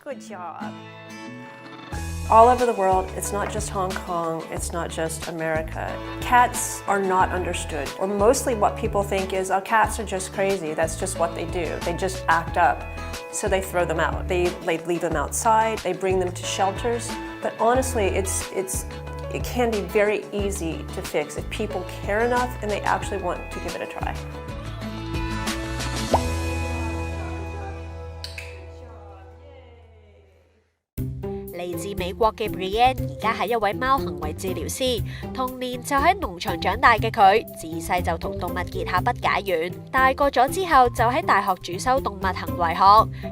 Good job. All over the world, it's not just Hong Kong, it's not just America. Cats are not understood. Or mostly what people think is, oh, cats are just crazy. That's just what they do. They just act up. So they throw them out. They leave them outside. They bring them to shelters. But honestly, it can be very easy to fix if people care enough and they actually want to give it a try. 嚟自美國嘅 Brienne 而家係一位貓行為治療師，童年就喺農場長大嘅佢，自細就同動物結下不解緣。大個咗之後，就喺大學主修動物行為學。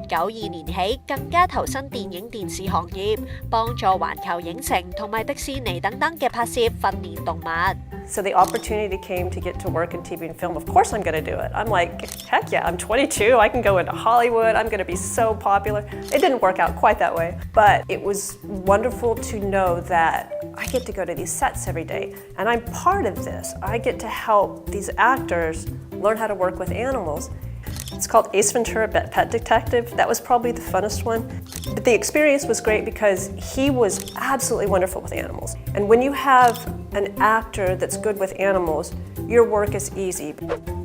92年起，更加投身電影電視行業，幫助環球影城同埋迪士尼等等嘅拍攝訓練動物。So the opportunity came to get to work in TV and film. Of course I'm going to do it. I'm like, heck yeah, I'm 22. I can go into Hollywood. I'm going to be so popular. It didn't work out quite that way, but it was wonderful to know that I get to go to these sets every day, and I'm part of this. I get to help these actors learn how to work with animals. It's called Ace Ventura, Pet Detective. That was probably the funnest one. But the experience was great because he was absolutely wonderful with animals. And when you have an actor that's good with animals, your work is easy.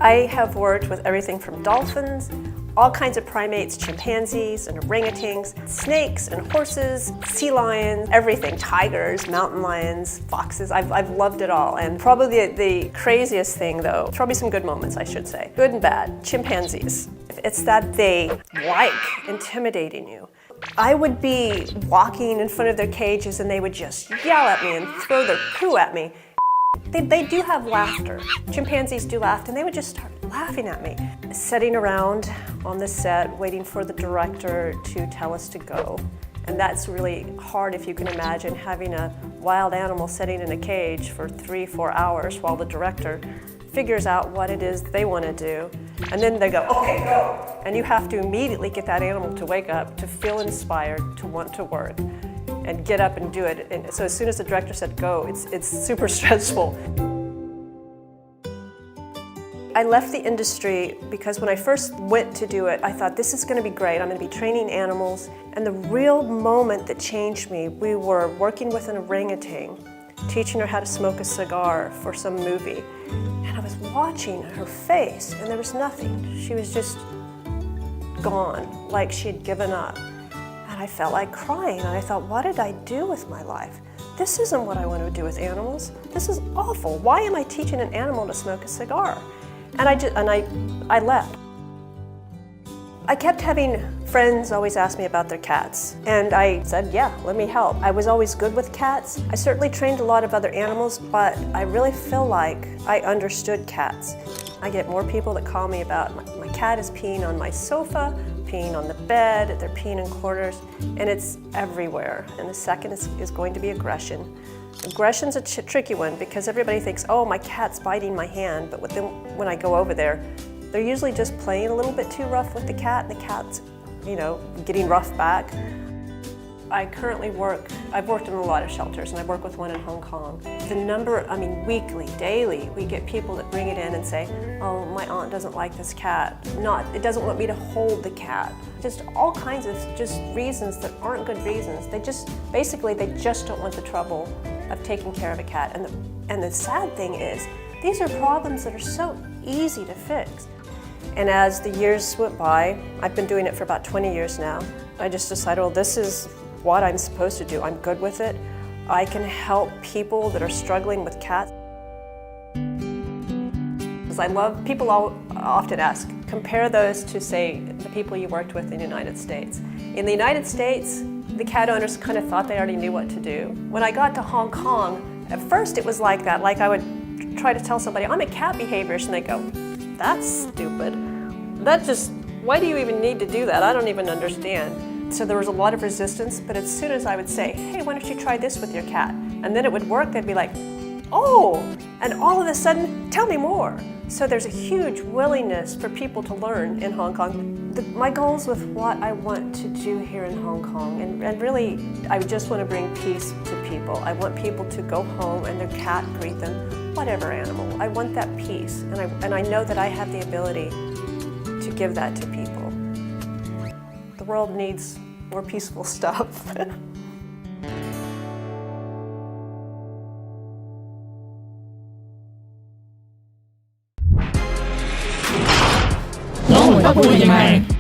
I have worked with everything from dolphins, all kinds of primates, chimpanzees and orangutans, snakes and horses, sea lions, everything, tigers, mountain lions, foxes. I've loved it all. And probably the craziest thing though, probably some good moments I should say, good and bad, chimpanzees. It's that they like intimidating you. I would be walking in front of their cages and they would just yell at me and throw their poo at me. They do have laughter. Chimpanzees do laugh, and they would just start laughing at me. Sitting around on the set, waiting for the director to tell us to go. And that's really hard if you can imagine having a wild animal sitting in a cage for 3-4 hours while the director figures out what it is they want to do. And then they go, okay, go. And you have to immediately get that animal to wake up, to feel inspired, to want to work, and get up and do it. And so as soon as the director said go, it's super stressful. I left the industry because when I first went to do it, I thought this is going to be great. I'm going to be training animals. And the real moment that changed me, we were working with an orangutan, teaching her how to smoke a cigar for some movie. And I was watching her face and there was nothing. She was just gone, like she had given up. And I felt like crying, and I thought, what did I do with my life? This isn't what I want to do with animals. This is awful. Why am I teaching an animal to smoke a cigar? And I left. I kept having friends always ask me about their cats, and I said, yeah, let me help. I was always good with cats. I certainly trained a lot of other animals, but I really feel like I understood cats. I get more people that call me about my cat is peeing on my sofa, peeing on the bed, they're peeing in corners, and it's everywhere. And the second is going to be aggression. Aggression's a tricky one because everybody thinks, oh, my cat's biting my hand, but when I go over there, they're usually just playing a little bit too rough with the cat, and the cat's, getting rough back. I currently I've worked in a lot of shelters, and I work with one in Hong Kong. The number, weekly, daily, we get people that bring it in and say, oh, my aunt doesn't like this cat. It doesn't want me to hold the cat. Just all kinds of just reasons that aren't good reasons. They just don't want the trouble of taking care of a cat. And the sad thing is, these are problems that are so easy to fix. And as the years went by, I've been doing it for about 20 years now, I just decided, well, this is what I'm supposed to do. I'm good with it. I can help people that are struggling with cats. People often ask, compare those to, say, the people you worked with in the United States. In the United States, the cat owners kind of thought they already knew what to do. When I got to Hong Kong, at first it was like that. Like I would try to tell somebody, I'm a cat behaviorist, and they go, that's stupid. Why do you even need to do that? I don't even understand. So there was a lot of resistance, but as soon as I would say, hey, why don't you try this with your cat? And then it would work, they'd be like, oh, and all of a sudden, tell me more. So there's a huge willingness for people to learn in Hong Kong. My goals with what I want to do here in Hong Kong, and really, I just want to bring peace to people. I want people to go home and their cat greet them, whatever animal. I want that peace, and I know that I have the ability to give that to people. The world needs more peaceful stuff. 我們不會認命。